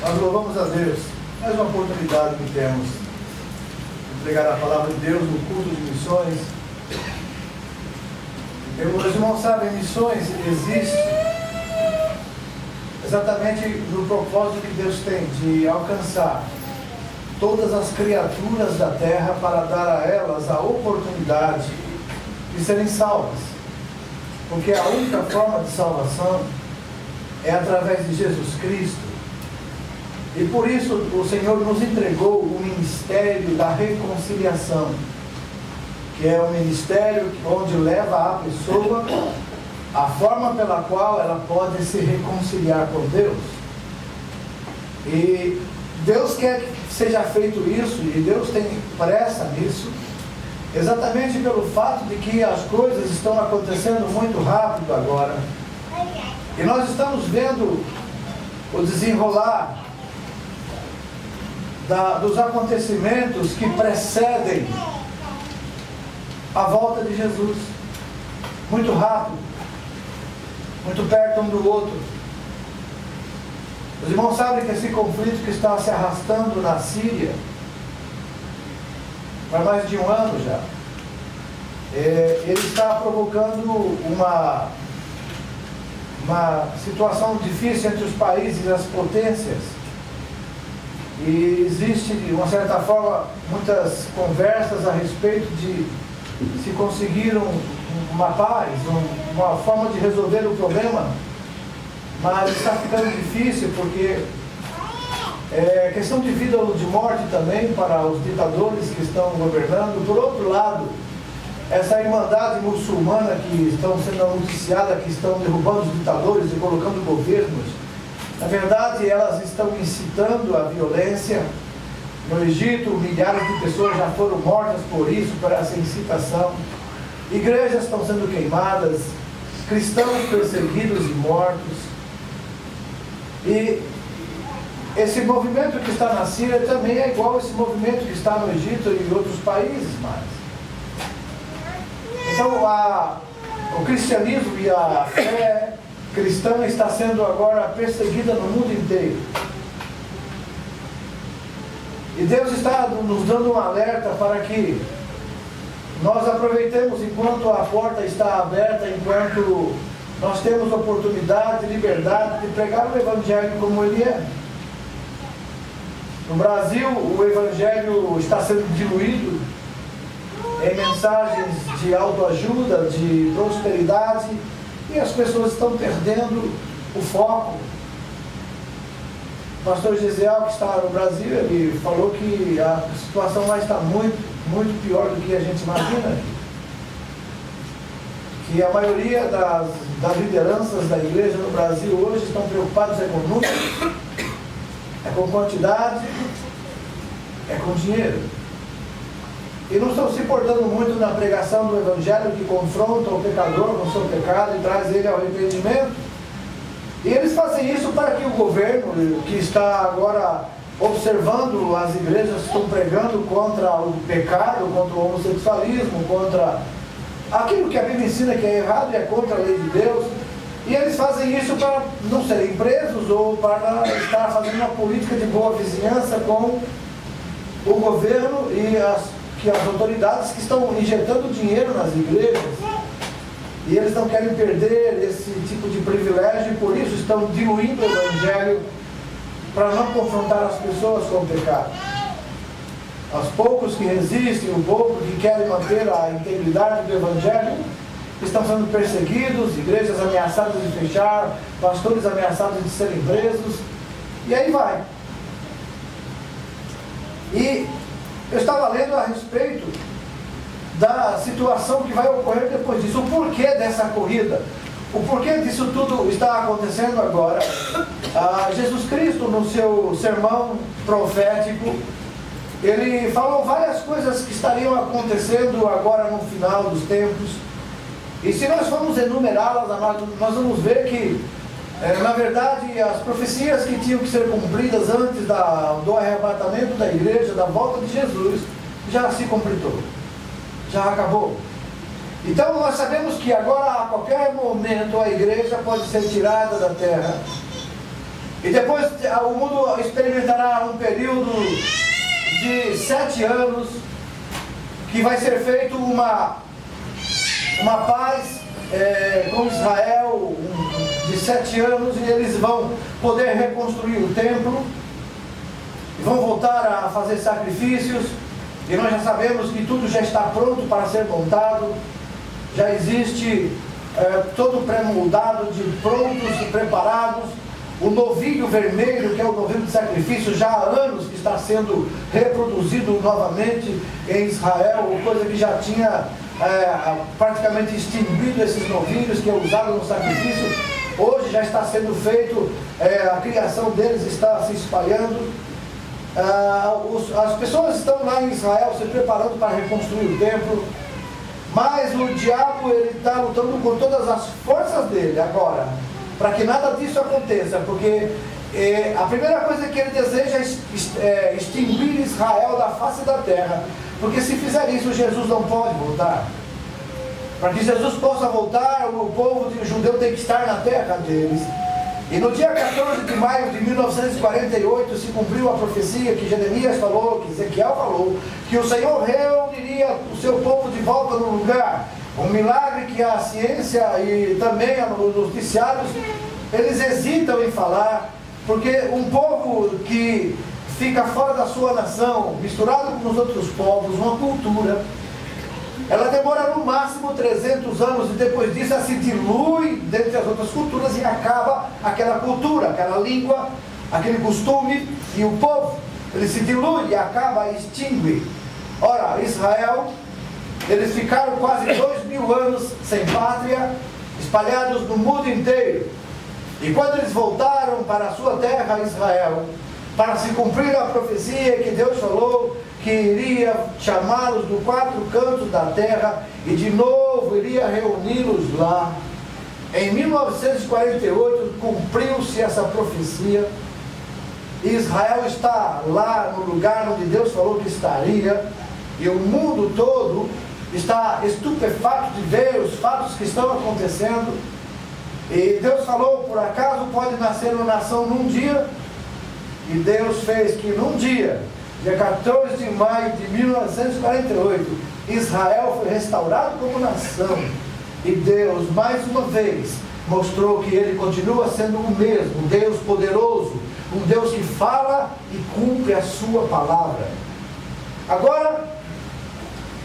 Nós louvamos a Deus, mais uma oportunidade que temos de pregar a palavra de Deus no culto de missões. Meus irmãos sabem, missões existem exatamente no propósito que Deus tem de alcançar todas as criaturas da terra para dar a elas a oportunidade de serem salvas. Porque a única forma de salvação é através de Jesus Cristo. E por isso o Senhor nos entregou o ministério da reconciliação, que é o ministério onde leva a pessoa a forma pela qual ela pode se reconciliar com Deus. E Deus quer que seja feito isso, e Deus tem pressa nisso, exatamente pelo fato de que as coisas estão acontecendo muito rápido agora. E nós estamos vendo o desenrolar dos acontecimentos que precedem a volta de Jesus. Muito rápido, muito perto um do outro. Os irmãos sabem que esse conflito que está se arrastando na Síria há mais de um ano já, ele está provocando uma situação difícil entre os países e as potências. E existe, de uma certa forma, muitas conversas a respeito de se conseguir uma paz, uma forma de resolver o problema, mas está ficando difícil porque é questão de vida ou de morte também para os ditadores que estão governando. Por outro lado, essa irmandade muçulmana que estão sendo noticiada, que estão derrubando os ditadores e colocando governos, na verdade elas estão incitando a violência. No Egito, milhares de pessoas já foram mortas por isso, por essa incitação. Igrejas estão sendo queimadas, cristãos perseguidos e mortos. E esse movimento que está na Síria também é igual a esse movimento que está no Egito e em outros países mais. Então o cristianismo e a fé cristã está sendo agora perseguida no mundo inteiro. E Deus está nos dando um alerta para que nós aproveitemos enquanto a porta está aberta, enquanto nós temos oportunidade, liberdade de pregar o Evangelho como ele é. No Brasil, o Evangelho está sendo diluído em mensagens de autoajuda, de prosperidade, e as pessoas estão perdendo o foco. O pastor Gesiel, que está no Brasil, ele falou que a situação lá está muito, muito pior do que a gente imagina. Que a maioria das lideranças da igreja no Brasil hoje estão preocupados com números, é com quantidade, é com dinheiro. E não estão se importando muito na pregação do Evangelho que confronta o pecador com o seu pecado e traz ele ao arrependimento. E eles fazem isso para que o governo, que está agora observando as igrejas que estão pregando contra o pecado, contra o homossexualismo, contra aquilo que a Bíblia ensina que é errado e é contra a lei de Deus, e eles fazem isso para não serem presos ou para estar fazendo uma política de boa vizinhança com o governo e as autoridades que estão injetando dinheiro nas igrejas. E eles não querem perder esse tipo de privilégio e por isso estão diluindo o Evangelho para não confrontar as pessoas com o pecado. Os poucos que resistem, o pouco que querem manter a integridade do Evangelho, estão sendo perseguidos, igrejas ameaçadas de fechar, pastores ameaçados de serem presos, e aí vai. E eu estava lendo a respeito da situação que vai ocorrer depois disso, o porquê dessa corrida, o porquê disso tudo está acontecendo agora. Jesus Cristo, no seu sermão profético, ele falou várias coisas que estariam acontecendo agora no final dos tempos, e se nós formos enumerá-las, nós vamos ver que, na verdade, as profecias que tinham que ser cumpridas antes do arrebatamento da igreja, da volta de Jesus, já se completou, já acabou. Então nós sabemos que agora, a qualquer momento, a igreja pode ser tirada da terra E depois o mundo experimentará um período de 7 anos, que vai ser feito uma paz com Israel de 7 anos, e eles vão poder reconstruir o templo, e vão voltar a fazer sacrifícios, e nós já sabemos que tudo já está pronto para ser montado, já existe todo pré-moldado, de prontos e preparados. O novilho vermelho, que é o novilho de sacrifício, já há anos que está sendo reproduzido novamente em Israel, coisa que já tinha praticamente extinguido esses novilhos que é usado no sacrifício. Hoje já está sendo feito, a criação deles está se espalhando. As pessoas estão lá em Israel se preparando para reconstruir o templo, mas o diabo está lutando com todas as forças dele agora, para que nada disso aconteça, porque a primeira coisa que ele deseja é extinguir Israel da face da terra, porque se fizer isso, Jesus não pode voltar. Para que Jesus possa voltar, o povo judeu tem que estar na terra deles. E no dia 14 de maio de 1948 se cumpriu a profecia que Jeremias falou, que Ezequiel falou, que o Senhor reuniria o seu povo de volta no lugar. Um milagre que a ciência e também os noticiários, eles hesitam em falar, porque um povo que fica fora da sua nação, misturado com os outros povos, uma cultura, ela demora no máximo 300 anos, e depois disso ela se dilui dentre as outras culturas e acaba aquela cultura, aquela língua, aquele costume, e o povo, ele se dilui e acaba, extingue. Ora, Israel, eles ficaram quase 2000 anos sem pátria, espalhados no mundo inteiro. E quando eles voltaram para a sua terra, Israel, para se cumprir a profecia que Deus falou, que iria chamá-los dos 4 cantos da terra, e de novo iria reuni-los lá. Em 1948 cumpriu-se essa profecia. Israel está lá no lugar onde Deus falou que estaria, e o mundo todo está estupefato de ver os fatos que estão acontecendo. E Deus falou, por acaso pode nascer uma nação num dia? E Deus fez que num dia, dia 14 de maio de 1948, Israel foi restaurado como nação. E Deus, mais uma vez, mostrou que Ele continua sendo o mesmo, um Deus poderoso, um Deus que fala e cumpre a sua palavra. Agora,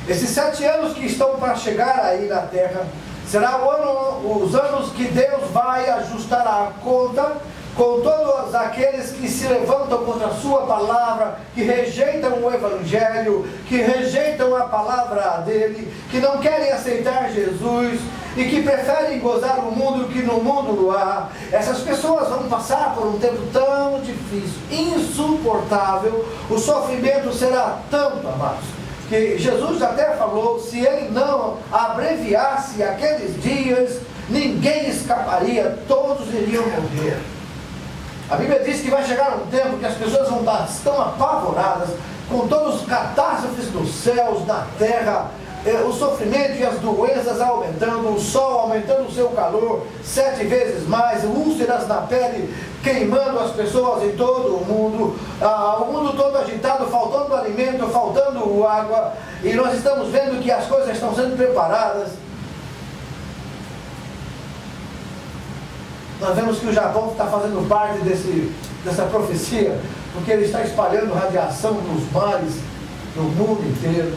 esses 7 anos que estão para chegar aí na terra, será os anos que Deus vai ajustar a conta com todos aqueles que se levantam contra a sua palavra, que rejeitam o Evangelho, que rejeitam a palavra dele, que não querem aceitar Jesus e que preferem gozar o mundo que no mundo há. Essas pessoas vão passar por um tempo tão difícil, insuportável, o sofrimento será tanto, amados, que Jesus até falou, se ele não abreviasse aqueles dias, ninguém escaparia, todos iriam morrer. A Bíblia diz que vai chegar um tempo que as pessoas vão estar tão apavoradas com todos os catástrofes nos céus, na terra, o sofrimento e as doenças aumentando, o sol aumentando o seu calor 7 vezes mais, úlceras na pele queimando as pessoas em todo o mundo todo agitado, faltando alimento, faltando água, e nós estamos vendo que as coisas estão sendo preparadas. Nós vemos que o Japão está fazendo parte dessa profecia, porque ele está espalhando radiação nos mares, no mundo inteiro.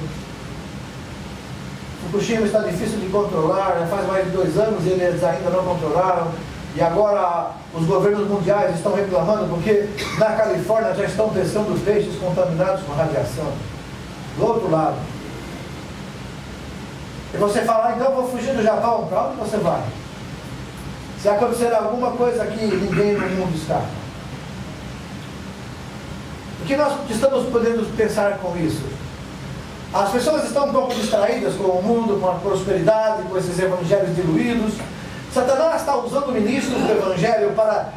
Fukushima está difícil de controlar, faz mais de 2 anos e eles ainda não controlaram. E agora os governos mundiais estão reclamando porque na Califórnia já estão pescando peixes contaminados com radiação. Do outro lado. E você fala, então eu vou fugir do Japão, para onde você vai? Se acontecer alguma coisa aqui, ninguém no mundo escapa. O que nós estamos podendo pensar com isso? As pessoas estão um pouco distraídas com o mundo, com a prosperidade, com esses evangelhos diluídos. Satanás está usando ministros do evangelho para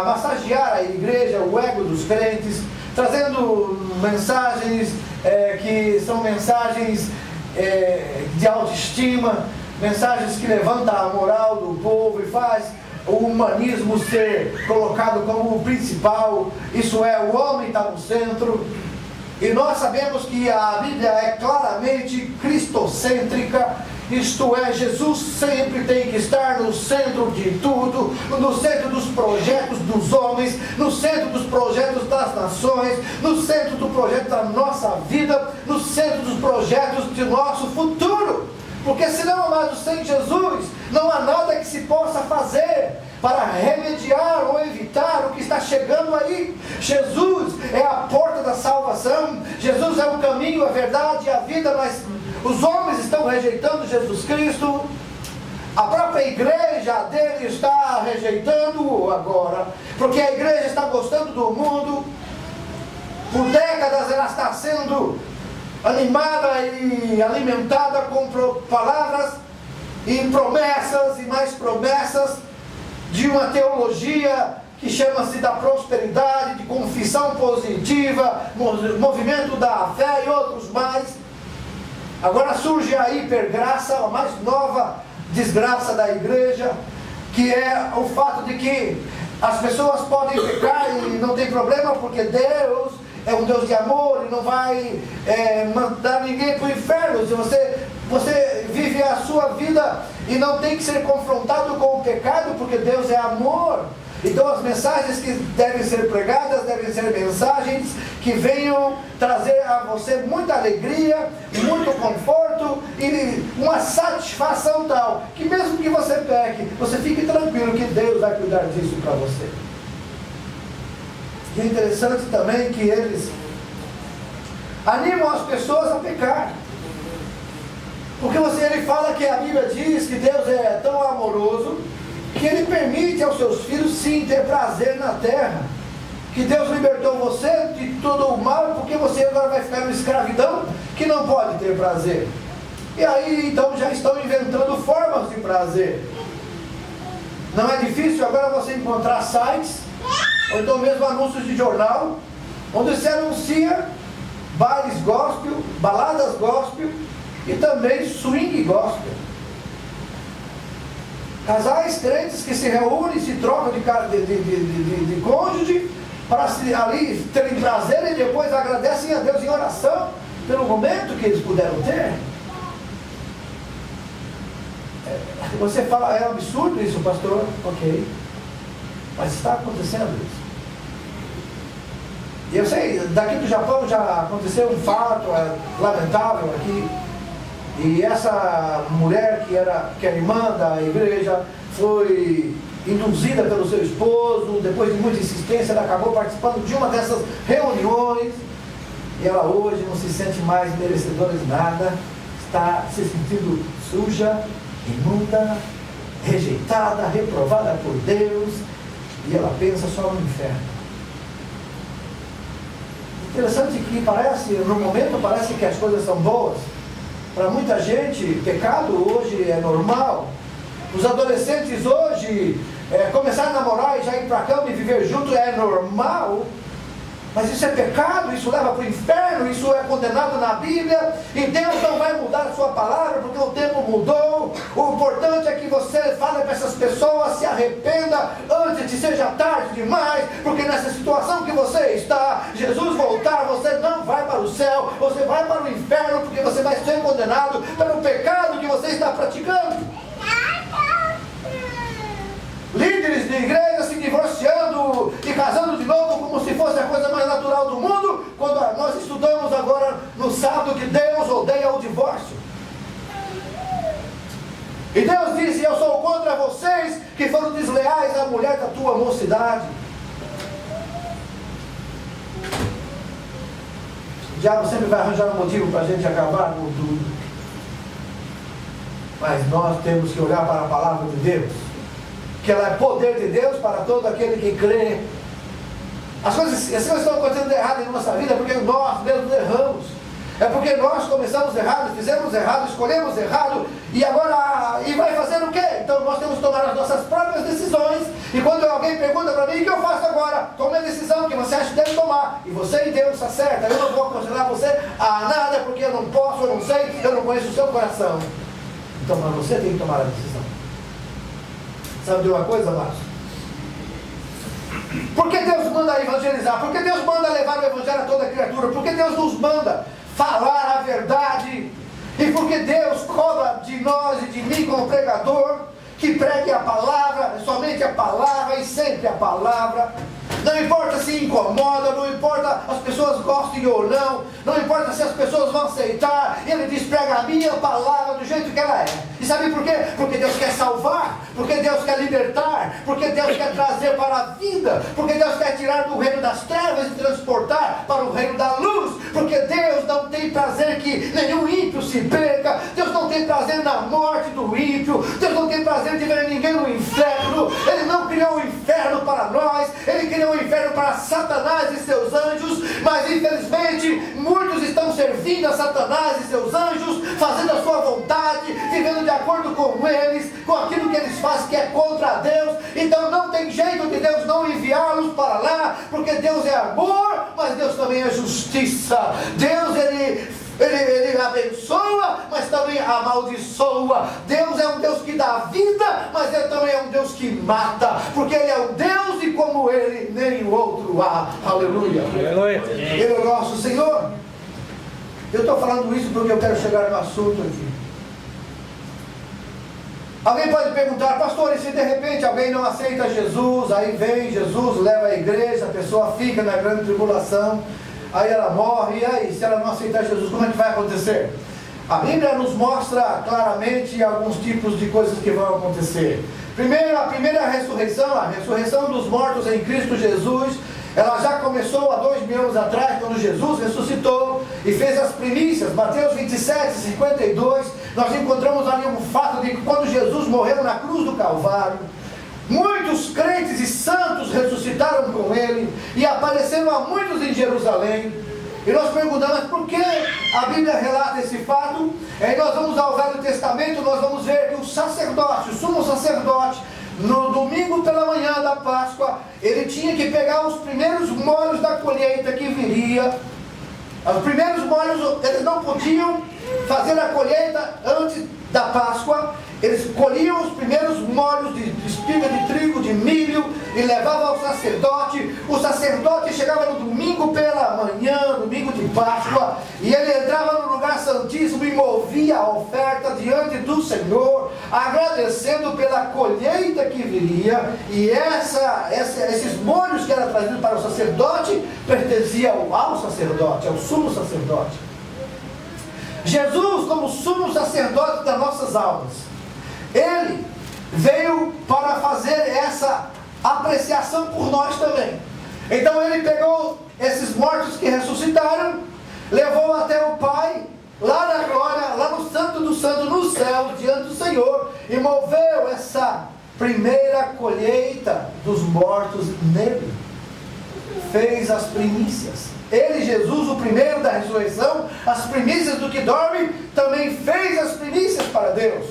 massagear a igreja, o ego dos crentes, trazendo mensagens que são mensagens de autoestima, mensagens que levantam a moral do povo e faz o humanismo ser colocado como o principal, isso é, o homem está no centro. E nós sabemos que a Bíblia é claramente cristocêntrica, isto é, Jesus sempre tem que estar no centro de tudo, no centro dos projetos dos homens, no centro dos projetos das nações, no centro do projeto da nossa vida, no centro dos projetos de nosso futuro. Porque senão, amados, sem Jesus, não há nada que se possa fazer para remediar ou evitar o que está chegando aí. Jesus é a porta da salvação, Jesus é o caminho, a verdade e a vida, mas os homens estão rejeitando Jesus Cristo. A própria igreja dele está rejeitando-o agora, porque a igreja está gostando do mundo. Por décadas ela está sendo animada e alimentada com palavras e promessas e mais promessas de uma teologia que chama-se da prosperidade, de confissão positiva, movimento da fé e outros mais. Agora surge a hipergraça, a mais nova desgraça da igreja, que é o fato de que as pessoas podem pecar e não tem problema, porque Deus é um Deus de amor e não vai mandar ninguém para o inferno. Se você vive a sua vida e não tem que ser confrontado com o pecado, porque Deus é amor. Então as mensagens que devem ser pregadas devem ser mensagens que venham trazer a você muita alegria, muito conforto e uma satisfação tal, que mesmo que você peque, você fique tranquilo que Deus vai cuidar disso para você. E é interessante também que eles animam as pessoas a pecar. Porque ele fala que a Bíblia diz que Deus é tão amoroso que Ele permite aos seus filhos sim ter prazer na terra. Que Deus libertou você de todo o mal, porque você agora vai ficar numa escravidão que não pode ter prazer. E aí então já estão inventando formas de prazer. Não é difícil agora você encontrar sites, ou então mesmo anúncios de jornal, onde se anuncia bailes gospel, baladas gospel e também swing gospel. Casais crentes que se reúnem, se trocam de cônjuge para ali terem prazer e depois agradecem a Deus em oração pelo momento que eles puderam ter. Você fala, é um absurdo isso, pastor? Ok. Mas está acontecendo isso. E eu sei, daqui do Japão já aconteceu um fato lamentável aqui. E essa mulher que era irmã da igreja foi induzida pelo seu esposo. Depois de muita insistência, ela acabou participando de uma dessas reuniões. E ela hoje não se sente mais merecedora de nada. Está se sentindo suja, imunda, rejeitada, reprovada por Deus. E ela pensa só no inferno. Interessante que no momento parece que as coisas são boas. Para muita gente, pecado hoje é normal. Os adolescentes hoje, começar a namorar e já ir para a cama e viver junto é normal. Mas isso é pecado, isso leva para o inferno, isso é condenado na Bíblia. E Deus não vai mudar a sua palavra, porque o tempo mudou. O importante é que você fale para essas pessoas, se arrependa antes de seja tarde demais. Porque nessa situação que você está, Jesus voltar, você não vai para o céu, você vai para o inferno, porque você vai ser condenado pelo pecado que você está praticando. Líderes de igreja se divorciando e casando de novo como se fosse a coisa mais natural do mundo, quando nós estudamos agora no sábado que Deus odeia o divórcio. E Deus disse: eu sou contra vocês que foram desleais à mulher da tua mocidade. O diabo sempre vai arranjar um motivo para a gente acabar com tudo. Mas nós temos que olhar para a palavra de Deus, que ela é poder de Deus para todo aquele que crê. As coisas estão acontecendo errado em nossa vida porque nós mesmos erramos. É porque nós começamos errado, fizemos errado, escolhemos errado e vai fazer o quê? Então nós temos que tomar as nossas próprias decisões. E quando alguém pergunta para mim: o que eu faço agora? Tome a decisão que você acha que deve tomar. E você e Deus está certa. Eu não vou aconselhar você a nada porque eu não posso, eu não sei, eu não conheço o seu coração. Então, mas você tem que tomar a decisão. Sabe de uma coisa, Márcio? Por que Deus manda evangelizar? Por que Deus manda levar o evangelho a toda criatura? Por que Deus nos manda falar a verdade? E por que Deus cobra de nós e de mim como pregador que pregue a palavra, somente a palavra e sempre a palavra? Não importa se incomoda, não importa as pessoas gostem ou não, não importa se as pessoas vão aceitar. Ele diz: prega a minha palavra do jeito que ela é. E sabe por quê? Porque Deus quer salvar, porque Deus quer libertar, porque Deus quer trazer para a vida, porque Deus quer tirar do reino das trevas e transportar para o reino da luz, porque Deus não tem prazer que nenhum ímpio se perca. Deus não tem prazer na morte do ímpio. Deus não tem prazer de ver ninguém no inferno. Ele não criou o inferno para nós, Ele criou o inferno para Satanás e seus anjos, mas infelizmente muitos estão servindo a Satanás e seus anjos, fazendo a sua vontade, vivendo de acordo com eles, com aquilo que eles fazem que é contra Deus. Então não tem jeito de Deus não enviá-los para lá, porque Deus é amor, mas Deus também é justiça. Deus, Ele abençoa, mas também amaldiçoa. Deus é um Deus que dá vida, mas Ele também é um Deus que mata, porque Ele é um Deus e como Ele nenhum outro há. Aleluia. Aleluia. Ele é o nosso Senhor. Eu estou falando isso porque eu quero chegar no assunto aqui. Alguém pode perguntar: pastor, e se de repente alguém não aceita Jesus, aí vem Jesus, leva a igreja, a pessoa fica na grande tribulação, aí ela morre, e aí, se ela não aceitar Jesus, como é que vai acontecer? A Bíblia nos mostra claramente alguns tipos de coisas que vão acontecer. Primeiro, a primeira ressurreição, a ressurreição dos mortos em Cristo Jesus, ela já começou há 2000 anos atrás, quando Jesus ressuscitou e fez as primícias. Mateus 27, 52, nós encontramos ali um fato de que quando Jesus morreu na cruz do Calvário, muitos crentes e santos ressuscitaram com Ele e apareceram a muitos em Jerusalém. E nós perguntamos: por que a Bíblia relata esse fato? Aí nós vamos ao Velho Testamento, nós vamos ver que o sacerdote, o sumo sacerdote, no domingo pela manhã da Páscoa, ele tinha que pegar os primeiros molhos da colheita que viria. Os primeiros molhos, eles não podiam fazer a colheita antes da Páscoa. Eles colhiam os primeiros molhos de espiga de trigo, de milho, e levavam ao sacerdote. O sacerdote chegava no domingo pela manhã, domingo de Páscoa, e ele entrava no lugar santíssimo e movia a oferta diante do Senhor, agradecendo pela colheita que viria. E esses molhos que eram trazidos para o sacerdote pertenciam ao sacerdote, ao sumo sacerdote. Jesus, como sumo sacerdote das nossas almas, Ele veio para fazer essa apreciação por nós também. Então Ele pegou esses mortos que ressuscitaram, levou até o Pai, lá na glória, lá no Santo do Santo, no céu, diante do Senhor, e moveu essa primeira colheita dos mortos nele. Fez as primícias. Ele, Jesus, o primeiro da ressurreição, as primícias do que dorme, também fez as primícias para Deus.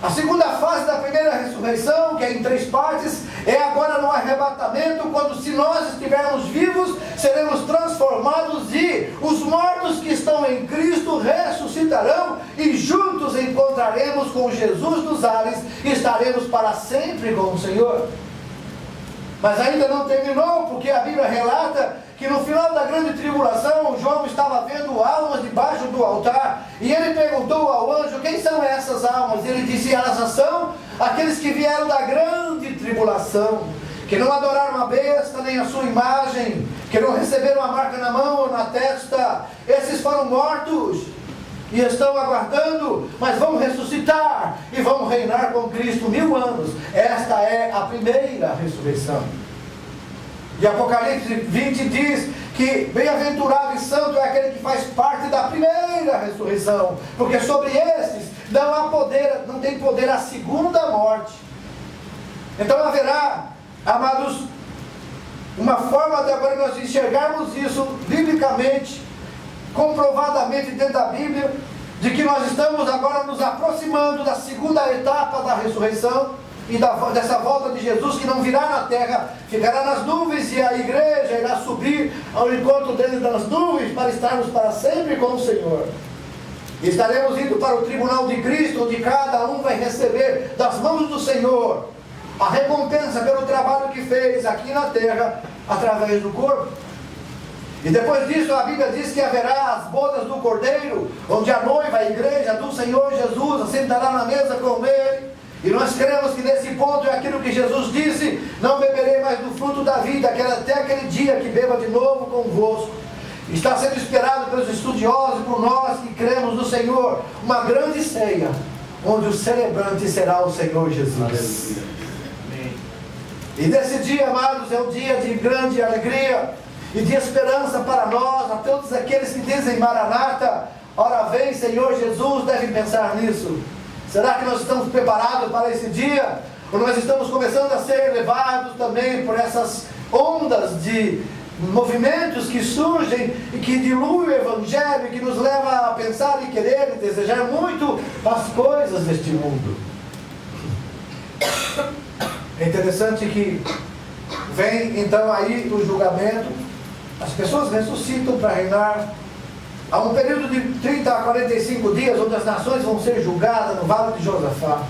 A segunda fase da primeira ressurreição, que é em 3 partes, é agora no arrebatamento, quando, se nós estivermos vivos, seremos transformados e os mortos que estão em Cristo ressuscitarão e juntos encontraremos com Jesus nos ares e estaremos para sempre com o Senhor. Mas ainda não terminou, porque a Bíblia relata que no final da grande tribulação, João estava vendo almas debaixo do altar, e ele perguntou ao anjo: quem são essas almas? Ele disse: elas são aqueles que vieram da grande tribulação, que não adoraram a besta nem a sua imagem, que não receberam a marca na mão ou na testa. Esses foram mortos e estão aguardando, mas vão ressuscitar e vão reinar com Cristo 1000 anos. Esta é a primeira ressurreição. E Apocalipse 20 diz que bem-aventurado e santo é aquele que faz parte da primeira ressurreição, porque sobre esses não há poder, não tem poder a segunda morte. Então haverá, amados, uma forma de agora nós enxergarmos isso biblicamente, comprovadamente dentro da Bíblia, de que nós estamos agora nos aproximando da segunda etapa da ressurreição e dessa volta de Jesus, que não virá na terra, ficará nas nuvens, e a igreja irá subir ao encontro dele nas nuvens para estarmos para sempre com o Senhor. Estaremos indo para o tribunal de Cristo, onde cada um vai receber das mãos do Senhor a recompensa pelo trabalho que fez aqui na terra, através do corpo. E depois disso a Bíblia diz que haverá as bodas do Cordeiro, onde a noiva, a igreja do Senhor Jesus, assentará na mesa com Ele. E nós cremos que nesse ponto é aquilo que Jesus disse: não beberei mais do fruto da vida, até aquele dia que beba de novo convosco. Está sendo esperado pelos estudiosos e por nós que cremos no Senhor, uma grande ceia, onde o celebrante será o Senhor Jesus. E nesse dia, amados, é um dia de grande alegria e de esperança para nós, a todos aqueles que dizem Maranata, ora vem Senhor Jesus, devem pensar nisso. Será que nós estamos preparados para esse dia? Ou nós estamos começando a ser levados também por essas ondas de movimentos que surgem e que diluem o Evangelho, que nos leva a pensar e querer e desejar muito as coisas deste mundo? É interessante que vem então aí o julgamento, as pessoas ressuscitam para reinar. Há um período de 30 a 45 dias, onde as nações vão ser julgadas no Vale de Josafá.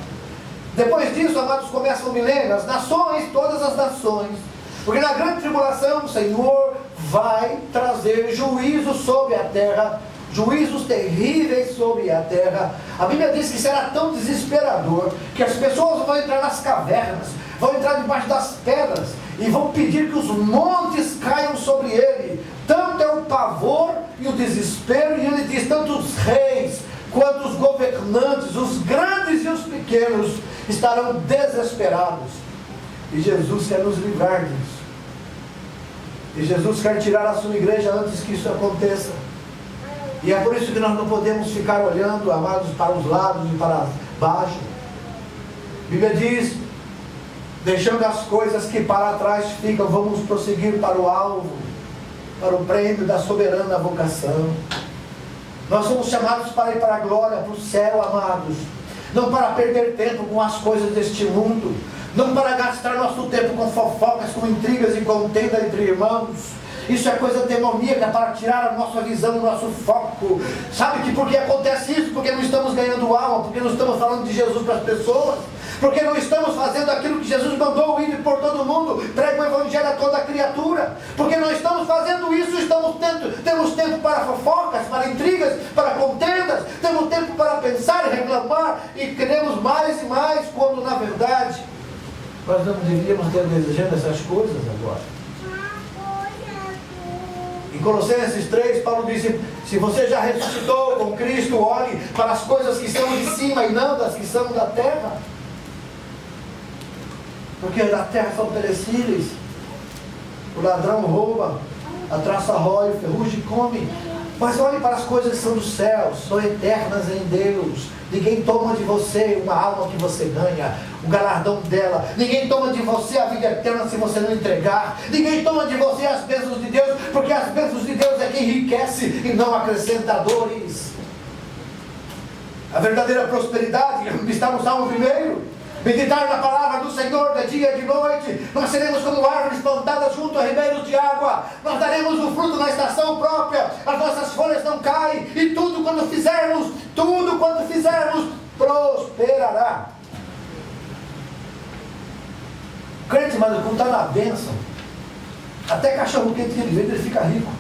Depois disso, amados, começa o milênio, as nações, todas as nações, porque na grande tribulação o Senhor vai trazer juízo sobre a terra, juízos terríveis sobre a terra. A Bíblia diz que será tão desesperador que as pessoas vão entrar nas cavernas, vão entrar debaixo das pedras e vão pedir que os montes caiam sobre ele. Tanto é o pavor e o desespero, e ele diz, tanto os reis quanto os governantes, os grandes e os pequenos, estarão desesperados. E Jesus quer nos livrar disso. E Jesus quer tirar a sua igreja antes que isso aconteça. E é por isso que nós não podemos ficar olhando, amados, para os lados e para baixo. A Bíblia diz, deixando as coisas que para trás ficam, vamos prosseguir para o alvo, para o prêmio da soberana vocação. Nós somos chamados para ir para a glória, para o céu, amados. Não para perder tempo com as coisas deste mundo. Não para gastar nosso tempo com fofocas, com intrigas e contenda entre irmãos. Isso é coisa demoníaca para tirar a nossa visão, o nosso foco. Sabe que por que acontece isso? Porque não estamos ganhando alma, porque não estamos falando de Jesus para as pessoas, porque não estamos fazendo aquilo que Jesus mandou, ir por todo mundo, prega o Evangelho a toda criatura. Porque não estamos fazendo isso, temos tempo para fofocas, para intrigas, para contendas, temos tempo para pensar e reclamar, e queremos mais e mais, quando na verdade nós não deveríamos estar desejando essas coisas agora. Em Colossenses 3, Paulo disse, se você já ressuscitou com Cristo, olhe para as coisas que estão de cima e não das que são da terra. Porque da terra são perecíveis. O ladrão rouba, a traça rói, o ferrugem come. Mas olhe para as coisas que são dos céus, são eternas em Deus. Ninguém toma de você uma alma que você ganha, o galardão dela. Ninguém toma de você a vida eterna se você não entregar. Ninguém toma de você as bênçãos de Deus, porque as bênçãos de Deus é quem enriquece e não acrescenta dores. A verdadeira prosperidade está no Salmo 1. Meditar na palavra do Senhor de dia e de noite. Nós seremos como árvores plantadas junto a ribeiros de água. Nós daremos o fruto na estação própria. As nossas folhas não caem. E tudo quanto fizermos, prosperará. O crente, mas quando está na bênção, até cachorro quente que ele vende, ele fica rico.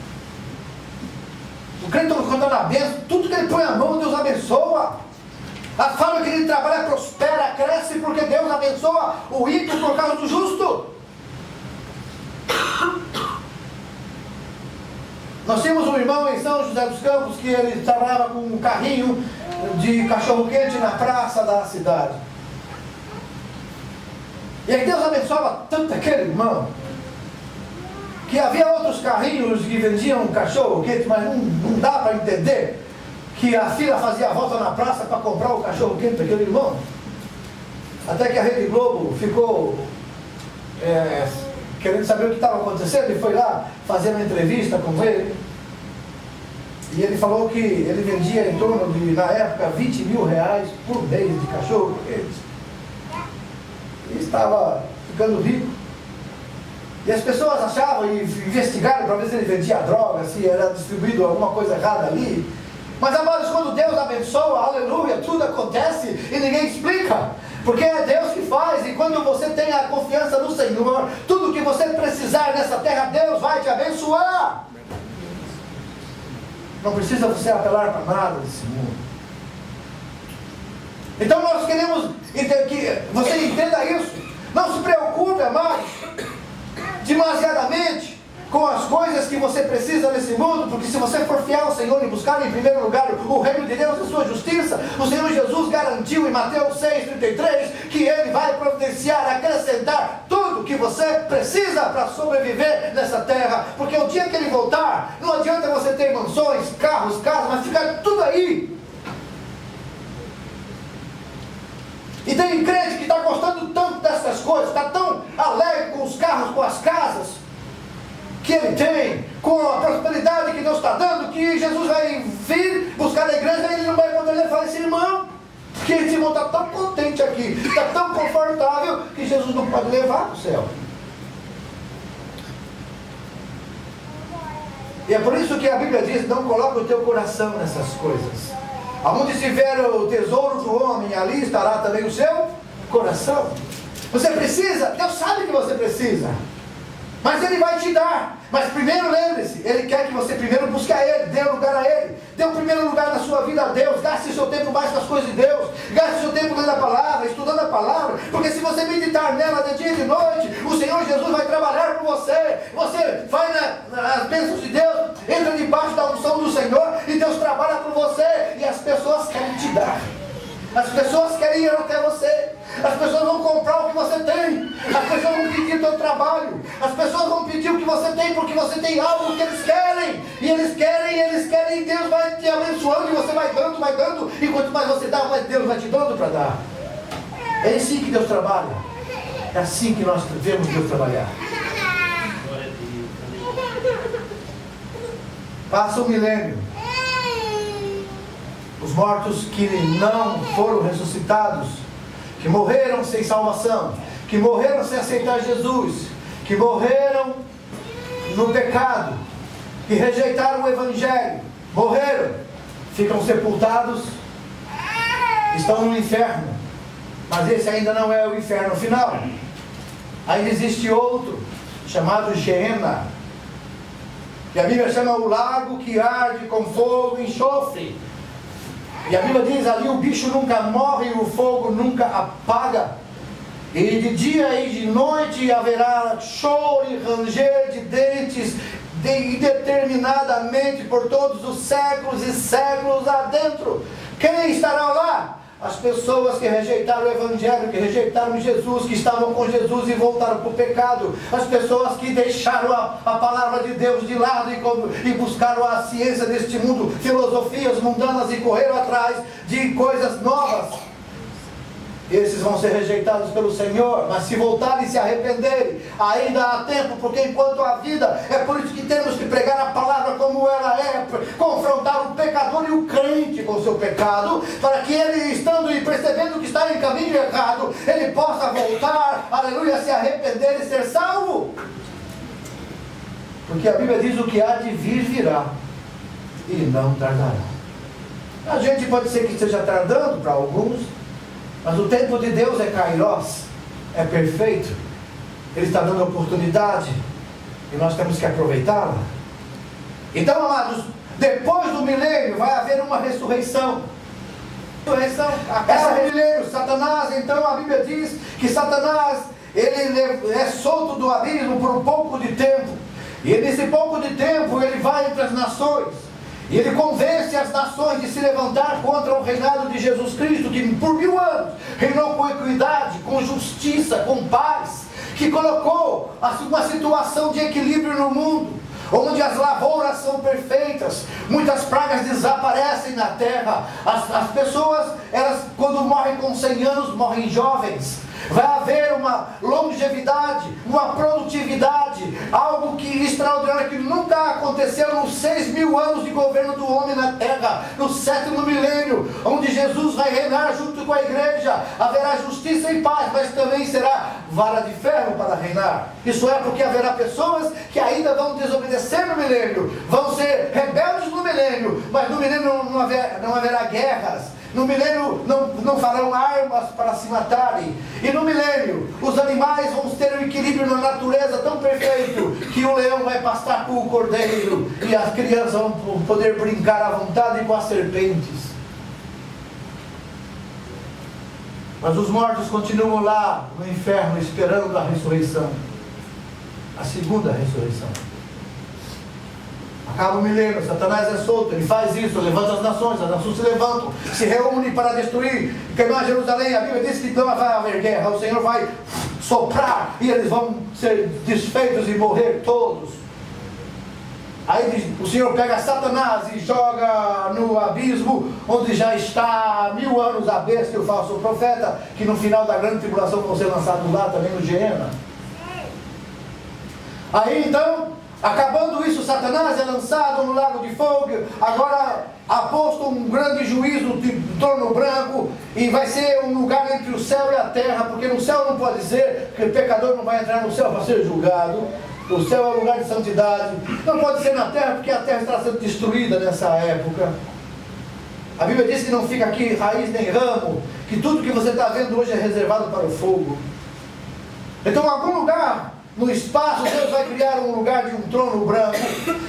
O crente, quando está na bênção, tudo que ele põe a mão, Deus abençoa. A fábrica que ele trabalha prospera, cresce, porque Deus abençoa o ímpio por causa do justo. Nós tínhamos um irmão em São José dos Campos que ele trabalhava com um carrinho de cachorro-quente na praça da cidade. E aí Deus abençoava tanto aquele irmão que havia outros carrinhos que vendiam cachorro-quente, mas não dá para entender que a fila fazia a volta na praça para comprar o cachorro quente daquele irmão. Até que a Rede Globo ficou querendo saber o que estava acontecendo e foi lá fazer uma entrevista com ele. E ele falou que ele vendia em torno de, na época, 20 mil reais por mês de cachorro quente. E estava ficando rico. E as pessoas achavam e investigaram para ver se ele vendia droga, se era distribuído alguma coisa errada ali. Mas, amados, quando Deus abençoa, aleluia, tudo acontece e ninguém explica. Porque é Deus que faz, e quando você tem a confiança no Senhor, tudo que você precisar nessa terra, Deus vai te abençoar. Não precisa você apelar para nada desse mundo. Então nós queremos que você entenda isso. Não se preocupe, amados, demasiadamente com as coisas que você precisa nesse mundo, porque se você for fiel ao Senhor e buscar em primeiro lugar o reino de Deus e a sua justiça, o Senhor Jesus garantiu em Mateus 6,33 que Ele vai providenciar, acrescentar tudo que você precisa para sobreviver nessa terra, porque o dia que Ele voltar, não adianta você ter mansões, carros, casas, mas ficar tudo aí. E tem crente que está gostando tanto dessas coisas, está tão alegre com os carros, com as casas que ele tem, com a prosperidade que Deus está dando, que Jesus vai vir buscar na igreja e ele não vai poder levar esse irmão, porque esse irmão está tão contente aqui, está tão confortável, que Jesus não pode levar para o céu. E é por isso que a Bíblia diz: não coloque o teu coração nessas coisas. Aonde estiver o tesouro do homem, ali estará também o seu coração. Você precisa, Deus sabe que você precisa, mas Ele vai te dar. Mas primeiro lembre-se, Ele quer que você primeiro busque a Ele, dê lugar a Ele, dê o primeiro lugar na sua vida a Deus, gaste o seu tempo mais com as coisas de Deus, gaste o seu tempo lendo a palavra, estudando a palavra, porque se você meditar nela de dia e de noite, o Senhor Jesus vai trabalhar por você, você vai nas bênçãos de Deus, entra debaixo da unção do Senhor, e Deus trabalha por você, e as pessoas querem te dar. As pessoas querem ir até você. As pessoas vão comprar o que você tem. As pessoas vão pedir o teu trabalho. As pessoas vão pedir o que você tem, porque você tem algo que eles querem. E eles querem, e Deus vai te abençoando, e você vai dando. E quanto mais você dá, mais Deus vai te dando para dar. É assim que Deus trabalha. É assim que nós vemos Deus trabalhar. Passa um milênio. Os mortos que não foram ressuscitados, que morreram sem salvação, que morreram sem aceitar Jesus, que morreram no pecado, que rejeitaram o Evangelho, morreram, ficam sepultados, estão no inferno. Mas esse ainda não é o inferno final. Ainda existe outro, chamado Geena, que a Bíblia chama o lago que arde com fogo e enxofre. E a Bíblia diz ali: o bicho nunca morre, o fogo nunca apaga. E de dia e de noite haverá choro e ranger de dentes, indeterminadamente por todos os séculos e séculos adentro. Quem estará lá? As pessoas que rejeitaram o Evangelho, que rejeitaram Jesus, que estavam com Jesus e voltaram para o pecado. As pessoas que deixaram a palavra de Deus de lado e buscaram a ciência deste mundo, filosofias mundanas, e correram atrás de coisas novas. Esses vão ser rejeitados pelo Senhor, mas se voltarem e se arrependerem, ainda há tempo, porque enquanto há vida, é por isso que temos que pregar a palavra como ela é, confrontar o pecador e o crente com o seu pecado, para que ele, estando e percebendo que está em caminho errado, ele possa voltar, aleluia, se arrepender e ser salvo. Porque a Bíblia diz: o que há de vir virá, e não tardará. A gente pode ser que esteja tardando para alguns, mas o tempo de Deus é kairos, é perfeito. Ele está dando oportunidade, e nós temos que aproveitá-la. Então, amados, depois do milênio vai haver uma ressurreição. Essa milênio, Satanás, então a Bíblia diz que Satanás, ele é solto do abismo por um pouco de tempo. E nesse pouco de tempo ele vai entre as nações. E ele convence as nações de se levantar contra o reinado de Jesus Cristo, que por 1000 anos reinou com equidade, com justiça, com paz, que colocou uma situação de equilíbrio no mundo, onde as lavouras são perfeitas, muitas pragas desaparecem na terra, as pessoas, elas quando morrem com 100 anos, morrem jovens. Vai haver uma longevidade, uma produtividade, algo que extraordinário, que nunca aconteceu nos 6.000 anos de governo do homem na terra, no 7º milênio, onde Jesus vai reinar junto com a igreja. Haverá justiça e paz, mas também será vara de ferro para reinar. Isso é porque haverá pessoas que ainda vão desobedecer no milênio, vão ser rebeldes no milênio, mas no milênio não haverá guerras. No milênio não farão armas para se matarem. E no milênio os animais vão ter um equilíbrio na natureza tão perfeito que o leão vai pastar com o cordeiro e as crianças vão poder brincar à vontade com as serpentes. Mas os mortos continuam lá no inferno esperando a ressurreição, a segunda ressurreição. Acaba o milênio, Satanás é solto, ele faz isso, levanta as nações se levantam, se reúnem para destruir, queimar Jerusalém. A Bíblia diz que não vai haver guerra, o Senhor vai soprar e eles vão ser desfeitos e morrer todos. Aí o Senhor pega Satanás e joga no abismo, onde já está há 1000 anos a besta e o falso profeta, que no final da grande tribulação vão ser lançados lá também no Geena. Aí então, acabando isso, Satanás é lançado no lago de fogo, agora aposto um grande juízo de trono branco, e vai ser um lugar entre o céu e a terra, porque no céu não pode ser, porque o pecador não vai entrar no céu para ser julgado. O céu é um lugar de santidade. Não pode ser na terra, porque a terra está sendo destruída nessa época. A Bíblia diz que não fica aqui raiz nem ramo, que tudo que você está vendo hoje é reservado para o fogo. Então, em algum lugar no espaço, Deus vai criar um lugar de um trono branco,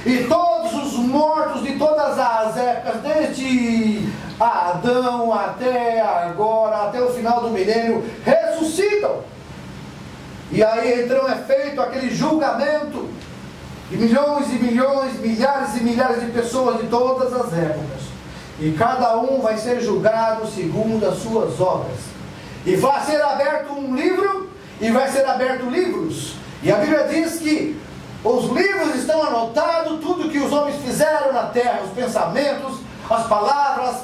e todos os mortos de todas as épocas, desde Adão até agora, até o final do milênio, ressuscitam. E aí então é feito aquele julgamento, e milhões e milhões, milhares e milhares de pessoas de todas as épocas, e cada um vai ser julgado segundo as suas obras, e vai ser aberto um livro, e vai ser aberto livros, e a Bíblia diz que os livros estão anotados, tudo que os homens fizeram na terra, os pensamentos, as palavras,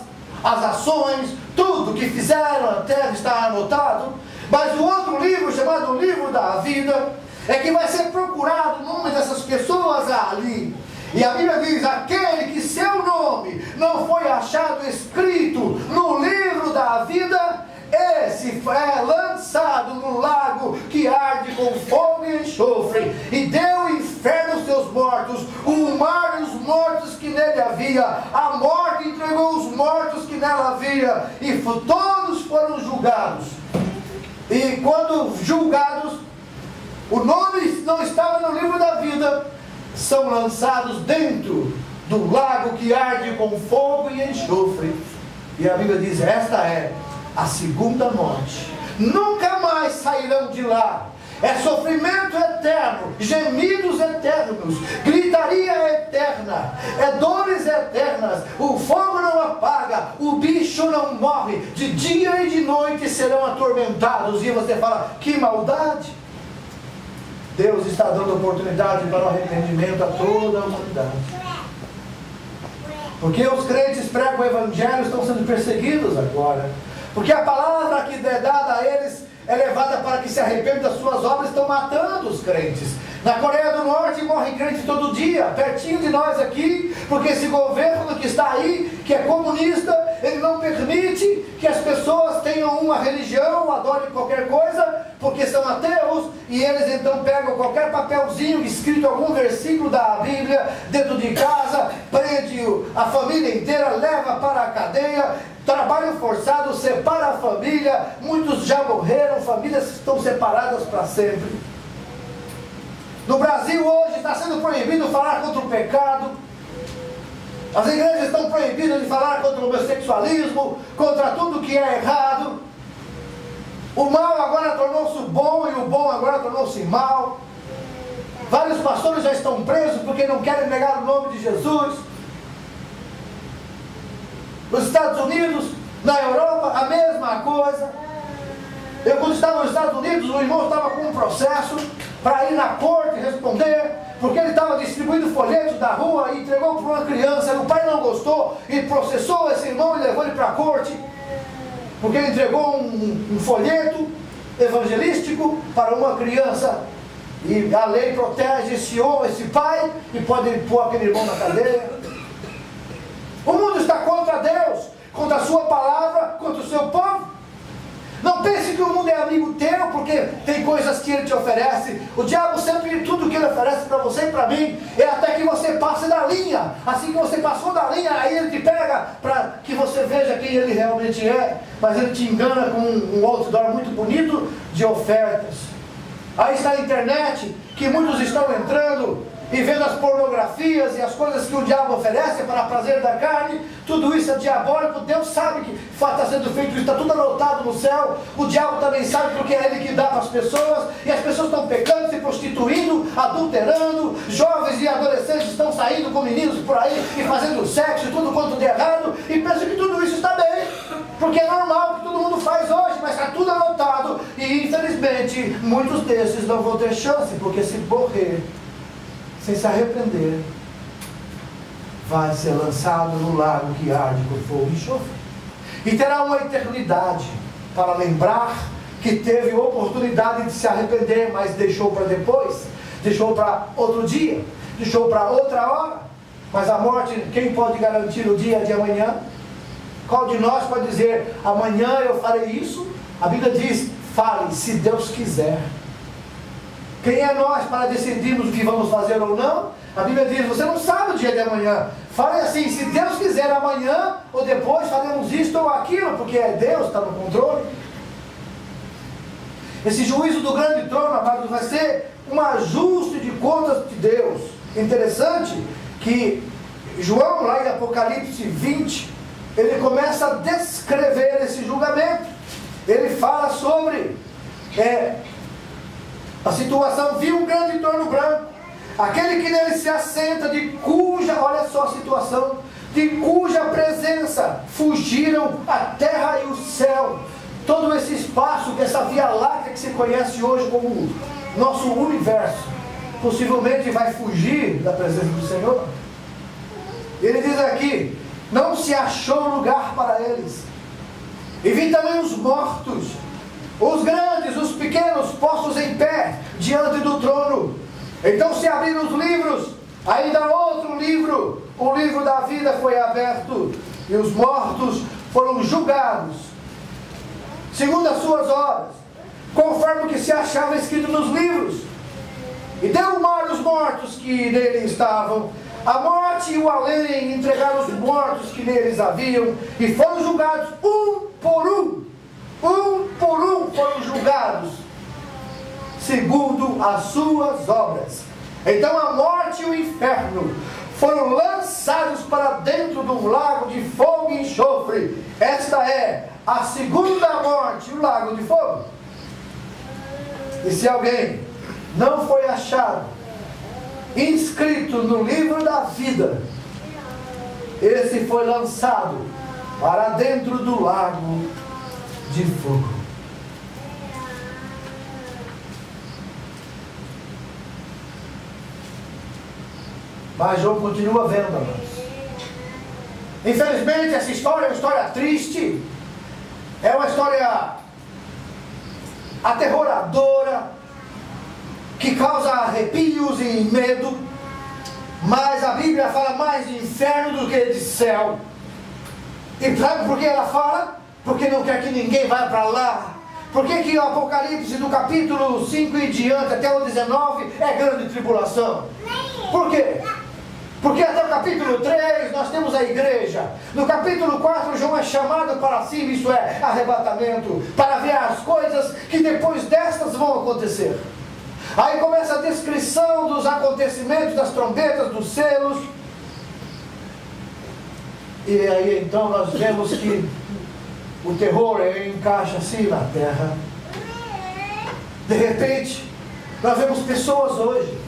as ações, tudo que fizeram na terra está anotado. Mas o outro livro, chamado Livro da Vida, é que vai ser procurado o nome dessas pessoas ali. E a Bíblia diz: aquele que seu nome não foi achado escrito no livro da vida, esse é lançado no lago que arde com fogo e enxofre, e deu o inferno aos seus mortos, o mar e os mortos que nele havia, a morte entregou os mortos que nela havia, e todos foram julgados. E quando julgados, o nome não estava no livro da vida, são lançados dentro do lago que arde com fogo e enxofre. E a Bíblia diz: esta é a segunda morte. Nunca mais sairão de lá. É sofrimento eterno, gemidos eternos, gritaria eterna, é dores eternas, o fogo não apaga, o bicho não morre, de dia e de noite serão atormentados. E você fala: que maldade! Deus está dando oportunidade para o arrependimento a toda a humanidade, porque os crentes pregam o Evangelho estão sendo perseguidos agora, porque a palavra que é dada a eles é levada para que se arrependam das suas obras. Estão matando os crentes. Na Coreia do Norte morrem crentes todo dia, pertinho de nós aqui, porque esse governo que está aí, que é comunista, ele não permite que as pessoas tenham uma religião, adorem qualquer coisa, porque são ateus, e eles então pegam qualquer papelzinho escrito algum versículo da Bíblia dentro de casa, prende a família inteira, leva para a cadeia. Trabalho forçado separa a família, muitos já morreram, famílias estão separadas para sempre. No Brasil hoje está sendo proibido falar contra o pecado, as igrejas estão proibidas de falar contra o homossexualismo, contra tudo que é errado. O mal agora tornou-se bom e o bom agora tornou-se mal. Vários pastores já estão presos porque não querem negar o nome de Jesus. Nos Estados Unidos, na Europa, a mesma coisa. Eu, quando estava nos Estados Unidos, o irmão estava com um processo para ir na corte responder, porque ele estava distribuindo folhetos da rua e entregou para uma criança. O pai não gostou e processou esse irmão e levou ele para a corte, porque ele entregou um folheto evangelístico para uma criança. E a lei protege esse pai e pode pôr aquele irmão na cadeia. O mundo está contra Deus, contra a sua palavra, contra o seu povo. Não pense que o mundo é amigo teu, porque tem coisas que ele te oferece. O diabo sempre, tudo que ele oferece para você e para mim, é até que você passe da linha. Assim que você passou da linha, aí ele te pega para que você veja quem ele realmente é. Mas ele te engana com um outdoor muito bonito de ofertas. Aí está a internet, que muitos estão entrando e vendo as pornografias e as coisas que o diabo oferece para prazer da carne. Tudo isso é diabólico. Deus sabe que está sendo feito isso, está tudo anotado no céu. O diabo também sabe, porque é ele que dá para as pessoas, e as pessoas estão pecando, se prostituindo, adulterando. Jovens e adolescentes estão saindo com meninos por aí e fazendo sexo e tudo quanto de errado, e pensam que tudo isso está bem, porque é normal, que todo mundo faz hoje, mas está tudo anotado. E infelizmente muitos desses não vão ter chance, porque se morrer sem se arrepender, vai ser lançado no lago que arde com fogo e enxofre, e terá uma eternidade para lembrar que teve oportunidade de se arrepender, mas deixou para depois, deixou para outro dia, deixou para outra hora. Mas a morte, quem pode garantir o dia de amanhã? Qual de nós pode dizer, amanhã eu farei isso? A Bíblia diz, fale, se Deus quiser. Quem é nós para decidirmos o que vamos fazer ou não? A Bíblia diz, você não sabe o dia de amanhã. Fale assim, se Deus quiser amanhã ou depois faremos isto ou aquilo, porque é Deus, está no controle. Esse juízo do grande trono, amados, vai ser um ajuste de contas de Deus. Interessante que João, lá em Apocalipse 20, ele começa a descrever esse julgamento. Ele fala sobre a situação. Viu um grande trono branco, aquele que nele se assenta, de cuja, olha só a situação, de cuja presença fugiram a terra e o céu. Todo esse espaço, essa Via Láctea que se conhece hoje como nosso universo, possivelmente vai fugir da presença do Senhor. Ele diz aqui, não se achou lugar para eles. E vi também os mortos, os grandes, os pequenos, postos em pé diante do trono. Então se abriram os livros, ainda outro livro, o livro da vida foi aberto, e os mortos foram julgados segundo as suas obras, conforme o que se achava escrito nos livros. E deu o mar os mortos que nele estavam. A morte e o além entregaram os mortos que neles haviam, e foram julgados um por um foram julgados, segundo as suas obras. Então a morte e o inferno foram lançados para dentro do lago de fogo e enxofre. Esta é a segunda morte, o lago de fogo. E se alguém não foi achado inscrito no livro da vida, esse foi lançado para dentro do lago de fogo. Mas João continua vendo, amados. Infelizmente essa história é uma história triste, é uma história aterroradora, que causa arrepios e medo. Mas a Bíblia fala mais de inferno do que de céu. E sabe por que ela fala? Porque não quer que ninguém vá para lá. Por que o Apocalipse do capítulo 5 em diante até o 19 é grande tribulação? Por quê? Porque até o capítulo 3 nós temos a igreja. No capítulo 4 João é chamado para cima, isso é, arrebatamento, para ver as coisas que depois destas vão acontecer. Aí começa a descrição dos acontecimentos, das trombetas, dos selos. E aí então nós vemos que o terror encaixa assim na terra. De repente, nós vemos pessoas hoje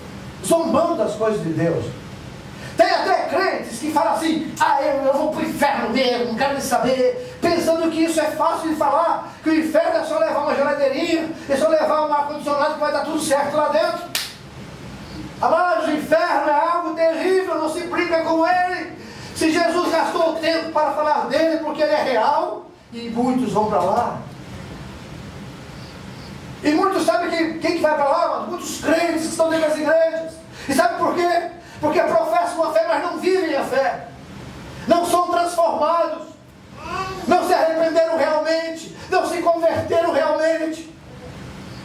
zombando das coisas de Deus. Tem até crentes que falam assim, eu vou para o inferno mesmo, não quero nem saber, pensando que isso é fácil de falar, que o inferno é só levar uma geladeirinha, é só levar um ar-condicionado que vai dar tudo certo lá dentro. Amados, o inferno é algo terrível, não se brinca com ele. Se Jesus gastou tempo para falar dele, porque ele é real, e muitos vão para lá. E muitos sabem quem que vai para lá, mano? Muitos crentes que estão dentro das igrejas. E sabe por quê? Porque professam a fé, mas não vivem a fé. Não são transformados. Não se arrependeram realmente. Não se converteram realmente.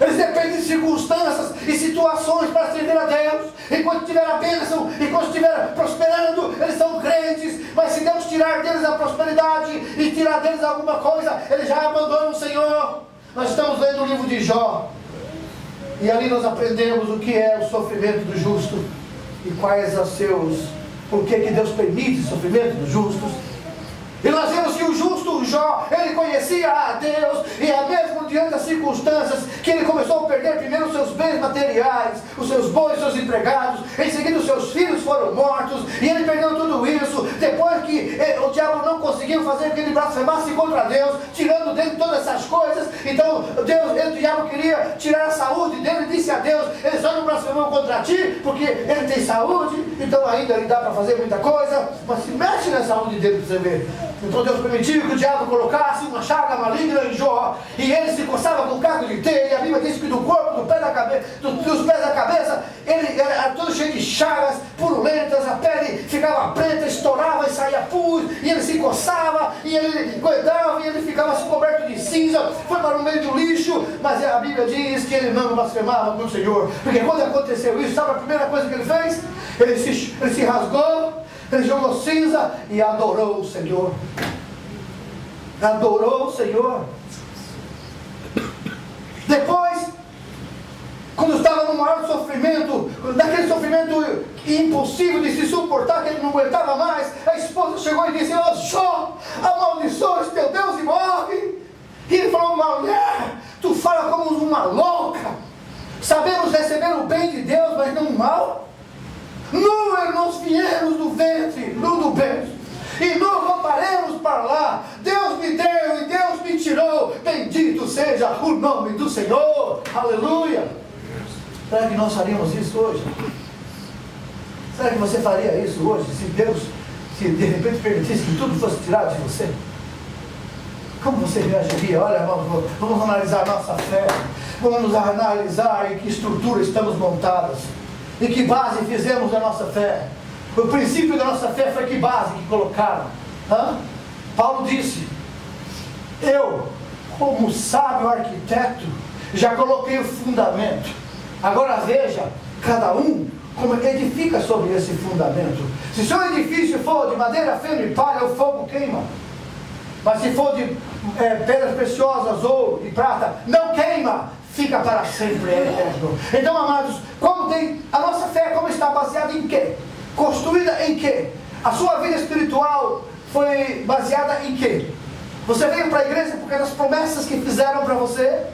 Eles dependem de circunstâncias e situações para servir a Deus. Enquanto estiver a bênção, enquanto estiver prosperando, eles são crentes. Mas se Deus tirar deles a prosperidade e tirar deles alguma coisa, eles já abandonam o Senhor. Nós estamos lendo o livro de Jó, e ali nós aprendemos o que é o sofrimento do justo e quais os seus, por que Deus permite o sofrimento dos justos. E nós vemos que o justo Jó, ele conhecia a Deus, e é mesmo diante das circunstâncias que ele começou a perder primeiro os seus bens materiais, os seus bois, os seus empregados, em seguida os seus filhos foram mortos, e ele perdeu tudo isso, depois que o diabo não conseguiu fazer com que ele blasfemasse contra Deus, tirando dele todas essas coisas. Então o diabo queria tirar a saúde dele, e disse a Deus: ele só não blasfemou contra ti, porque ele tem saúde, então ainda lhe dá para fazer muita coisa, mas se mexe na saúde dele para você ver. Então Deus permitiu que o diabo colocasse uma chaga maligna em Jó, e ele se coçava com o caco de telha, e a Bíblia diz que do corpo, do pé da cabeça, dos pés da cabeça, ele era todo cheio de chagas purulentas, a pele ficava preta, estourava e saía pus, e ele se coçava, e ele guardava, e ele ficava se coberto de cinza, foi para o meio do lixo. Mas a Bíblia diz que ele não blasfemava com o Senhor, porque quando aconteceu isso, sabe a primeira coisa que ele fez? Ele se rasgou, ele jogou cinza e adorou o Senhor. Adorou o Senhor. Depois, quando estava no maior sofrimento, daquele sofrimento impossível de se suportar, que ele não aguentava mais, a esposa chegou e disse: ó Jó, amaldiçoa teu Deus e morre. E ele falou: mulher, tu fala como uma louca. Sabemos receber o bem de Deus, mas não o mal. Nós viemos do ventre, nu do berço, e nós voltaremos para lá. Deus me deu e Deus me tirou. Bendito seja o nome do Senhor. Aleluia. Será que nós faríamos isso hoje? Será que você faria isso hoje, se Deus, se de repente permitisse que tudo fosse tirado de você? Como você reagiria? Olha, vamos analisar nossa fé. Vamos analisar em que estrutura estamos montados, e que base fizemos da nossa fé. O princípio da nossa fé foi que base que colocaram. Paulo disse: eu, como sábio arquiteto, já coloquei o fundamento. Agora veja, cada um como edifica sobre esse fundamento. Se seu edifício for de madeira, feno e palha, o fogo queima. Mas se for de pedras preciosas, ouro e prata, não queima, fica para sempre eterno. Então, amados, a nossa fé como está baseada em quê? Construída em quê? A sua vida espiritual foi baseada em quê? Você veio para a igreja porque das promessas que fizeram para você,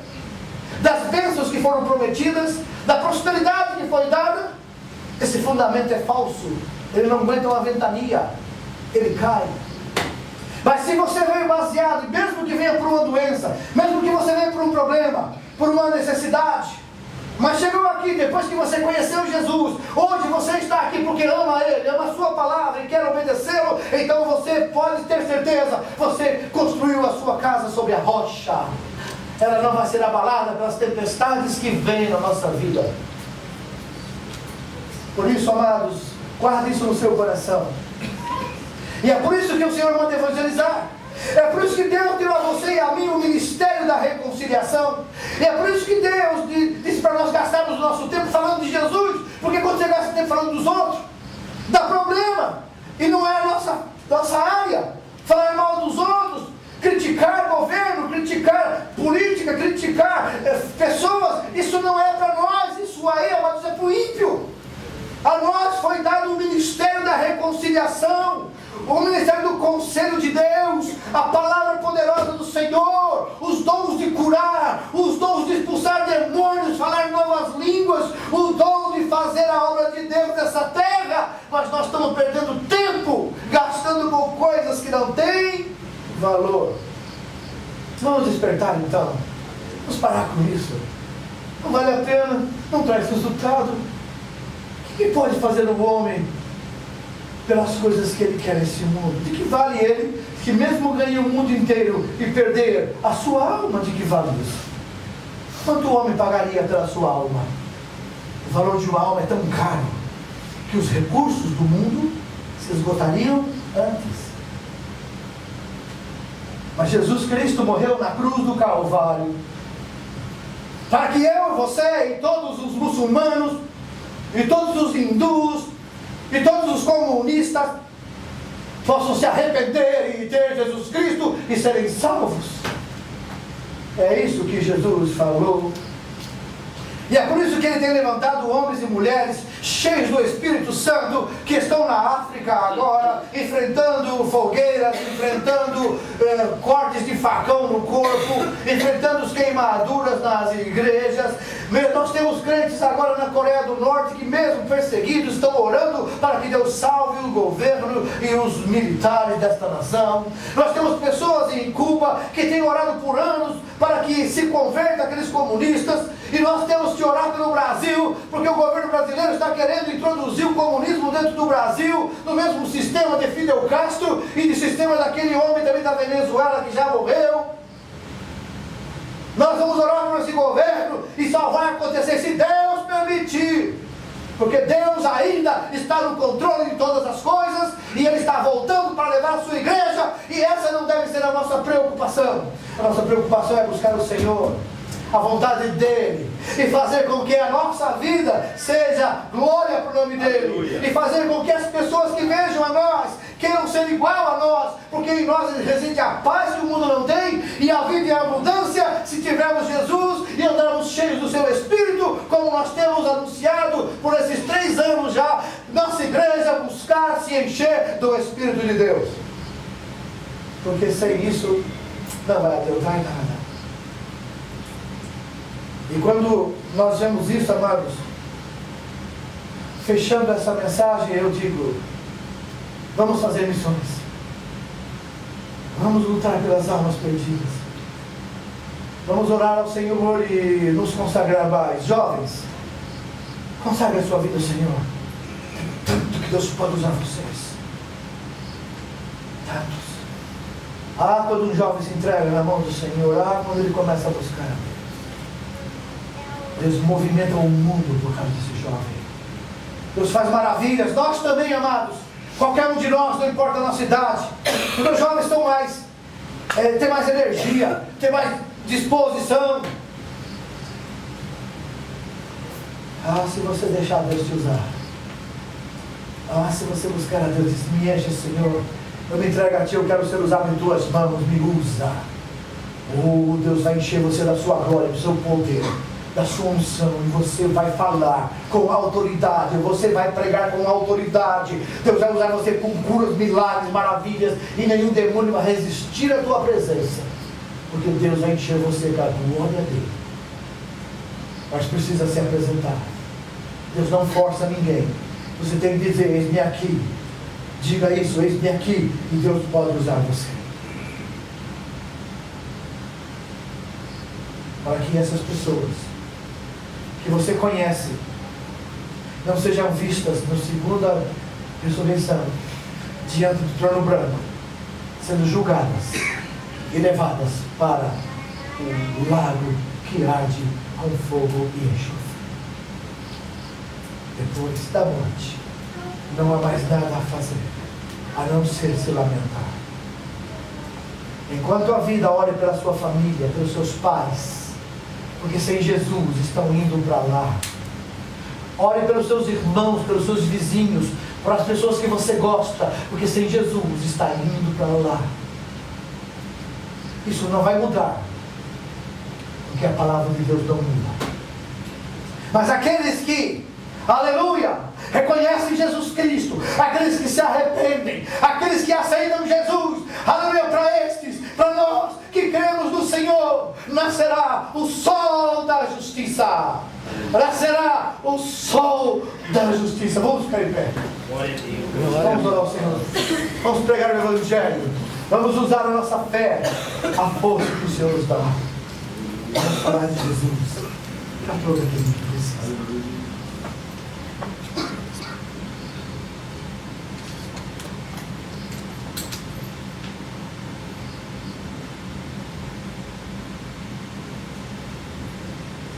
das bênçãos que foram prometidas, da prosperidade que foi dada. Esse fundamento é falso, ele não aguenta uma ventania, ele cai. Mas se você veio baseado, mesmo que venha por uma doença, mesmo que você venha por um problema, por uma necessidade, mas chegou aqui depois que você conheceu Jesus, hoje você está aqui porque ama Ele, ama a sua palavra e quer obedecê-lo, então você pode ter certeza, você construiu a sua casa sobre a rocha. Ela não vai ser abalada pelas tempestades que vêm na nossa vida. Por isso, amados, guarde isso no seu coração. E é por isso que o Senhor manda evangelizar. É por isso que Deus deu a você e a mim o ministério da reconciliação. E é por isso que Deus disse para nós gastarmos o nosso tempo falando de Jesus. Porque quando você gasta tempo falando dos outros, dá problema. E não é a nossa área. Falar mal dos outros, criticar governo, criticar política, criticar pessoas. Isso não é para nós. Isso aí, amados, é para o ímpio. A nós foi dado o ministério da reconciliação, o ministério do conselho de Deus, a palavra poderosa do Senhor, os dons de curar, os dons de expulsar demônios, falar novas línguas, o dom de fazer a obra de Deus nessa terra. Mas nós estamos perdendo tempo, gastando com coisas que não têm valor. Vamos despertar então, vamos parar com isso. Não vale a pena, não traz resultado. O que pode fazer o homem pelas coisas que ele quer nesse mundo? De que vale ele, que mesmo ganhe o mundo inteiro e perder a sua alma? De que vale isso? Quanto o homem pagaria pela sua alma? O valor de uma alma é tão caro que os recursos do mundo se esgotariam antes. Mas Jesus Cristo morreu na cruz do Calvário para que eu, você e todos os muçulmanos, e todos os hindus, e todos os comunistas possam se arrepender e ter Jesus Cristo e serem salvos. É isso que Jesus falou. E é por isso que Ele tem levantado homens e mulheres cheios do Espírito Santo, que estão na África agora, enfrentando fogueiras, enfrentando cortes de facão no corpo, enfrentando as queimaduras nas igrejas. Nós temos crentes agora na Coreia do Norte que, mesmo perseguidos, estão orando para que Deus salve o governo e os militares desta nação. Nós temos pessoas em Cuba que têm orado por anos para que se convertam aqueles comunistas, e nós temos que orar pelo Brasil, porque o governo brasileiro está querendo introduzir o comunismo dentro do Brasil, no mesmo sistema de Fidel Castro e de sistema daquele homem também da Venezuela que já morreu. Nós vamos orar por esse governo e só vai acontecer se Deus permitir, porque Deus ainda está no controle de todas as coisas e Ele está voltando para levar a sua igreja, e essa não deve ser a nossa preocupação. A nossa preocupação é buscar o Senhor, a vontade dEle, e fazer com que a nossa vida seja glória para o nome dEle. Aleluia. E fazer com que as pessoas que vejam a nós queiram ser igual a nós, porque em nós reside a paz que o mundo não tem, e a vida e a abundância se tivermos Jesus e andarmos cheios do seu Espírito, como nós temos anunciado por esses 3 anos já. Nossa igreja buscar se encher do Espírito de Deus, porque sem isso não vai adiantar nada. E quando nós vemos isso, amados, fechando essa mensagem, eu digo: vamos fazer missões, vamos lutar pelas almas perdidas, vamos orar ao Senhor e nos consagrar mais. Jovens, consagre a sua vida ao Senhor. Tanto que Deus pode usar vocês, tantos. Quando um jovem se entrega na mão do Senhor, quando ele começa a buscar, Deus movimenta o mundo por causa desse jovem. Deus faz maravilhas. Nós também, amados, qualquer um de nós, não importa a nossa idade, porque os jovens estão mais, têm mais energia, têm mais disposição. Se você deixar Deus te usar, se você buscar a Deus, diz: me enche, Senhor, eu me entrego a Ti, eu quero ser usado em Tuas mãos, me usa. Deus vai encher você da Sua glória, do seu poder, da sua unção, e você vai falar com autoridade, você vai pregar com autoridade. Deus vai usar você com curas, milagres, maravilhas, e nenhum demônio vai resistir à tua presença, porque Deus vai encher você com a glória dele. Mas precisa se apresentar. Deus não força ninguém. Você tem que dizer: eis-me aqui. Diga isso: eis-me aqui, e Deus pode usar você, para que essas pessoas que você conhece não sejam vistas na segunda ressurreição diante do trono branco, sendo julgadas e levadas para o lago que arde com fogo e enxofre. Depois da morte não há mais nada a fazer a não ser se lamentar. Enquanto a vida, ore pela sua família, pelos seus pais, porque sem Jesus estão indo para lá. Ore pelos seus irmãos, pelos seus vizinhos, para as pessoas que você gosta, porque sem Jesus está indo para lá. Isso não vai mudar, porque a palavra de Deus não muda. Mas aqueles que, aleluia, reconhecem Jesus Cristo, aqueles que se arrependem, aqueles que aceitam Jesus, aleluia, para estes, para nós que cremos no Senhor, nascerá o sol da justiça. Nascerá o sol da justiça. Vamos ficar em pé. Vamos orar ao Senhor. Vamos pregar o Evangelho. Vamos usar a nossa fé, a força que o Senhor nos dá. Vamos falar de Jesus para todo aquele que precisa.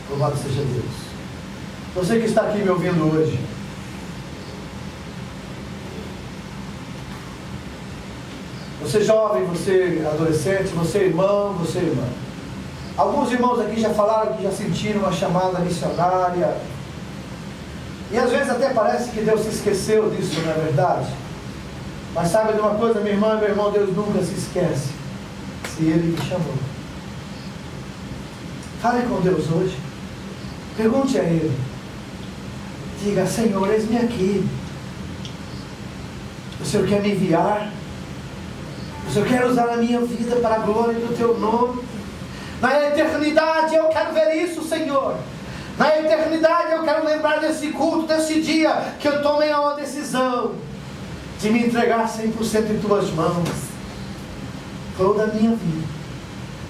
Louvado seja Deus. Você que está aqui me ouvindo hoje, você jovem, você adolescente, você irmão, você irmã, Alguns irmãos aqui já falaram que já sentiram uma chamada missionária. E às vezes até parece que Deus se esqueceu disso, não é verdade? Mas sabe de uma coisa, minha irmã e meu irmão, Deus nunca se esquece se Ele me chamou. Fale com Deus hoje. Pergunte a Ele. Diga: Senhor, eis-me aqui. O Senhor quer me enviar. O Senhor quer usar a minha vida para a glória do Teu nome. Na eternidade eu quero ver isso, Senhor. Na eternidade eu quero lembrar desse culto, desse dia que eu tomei uma decisão de me entregar 100% em Tuas mãos, toda a minha vida,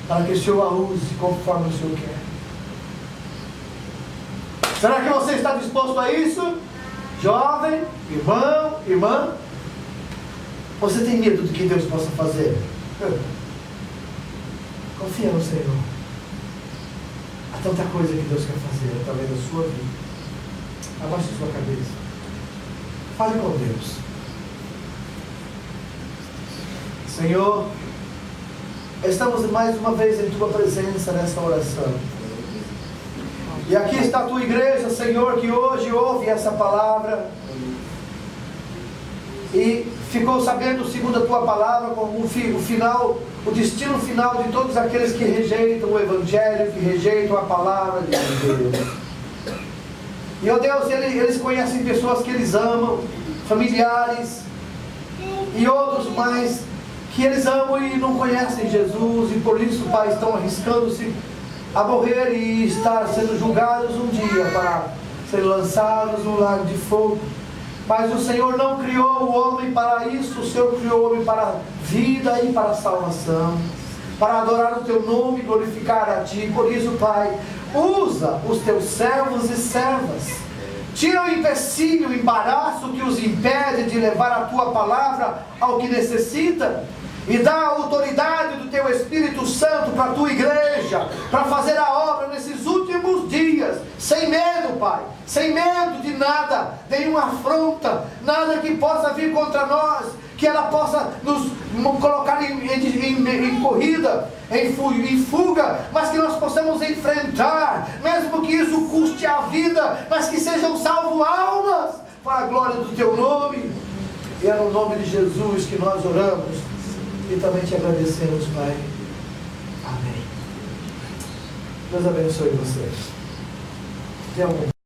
para que o Senhor a use conforme o Senhor quer. Será que você está disposto a isso? Jovem, irmão, irmã? Você tem medo do que Deus possa fazer? Confia no Senhor. Há tanta coisa que Deus quer fazer através da sua vida. Abaixe sua cabeça. Fale com Deus. Senhor, estamos mais uma vez em Tua presença nesta oração. E aqui está a Tua igreja, Senhor, que hoje ouve essa palavra e ficou sabendo, segundo a Tua palavra, como o destino final de todos aqueles que rejeitam o Evangelho, que rejeitam a palavra de Deus. E, ó Deus, eles conhecem pessoas que eles amam, familiares e outros mais, que eles amam e não conhecem Jesus, e por isso, Pai, estão arriscando-se a morrer e estar sendo julgados um dia para serem lançados no lago de fogo. Mas o Senhor não criou o homem para isso. O Senhor criou o homem para a vida e para a salvação, para adorar o Teu nome e glorificar a Ti. Por isso, Pai, usa os Teus servos e servas. Tira o empecilho, o embaraço que os impede de levar a Tua palavra ao que necessita. E dá a autoridade do Teu Espírito Santo para a Tua igreja, para fazer a obra nesses últimos dias, sem medo, Pai, sem medo de nada, nenhuma afronta, nada que possa vir contra nós, que ela possa nos colocar em corrida, em fuga, mas que nós possamos enfrentar, mesmo que isso custe a vida, mas que sejam salvos almas, para a glória do Teu nome. E é no nome de Jesus que nós oramos. E também te agradecemos, Pai. Amém. Deus abençoe vocês. Tenham um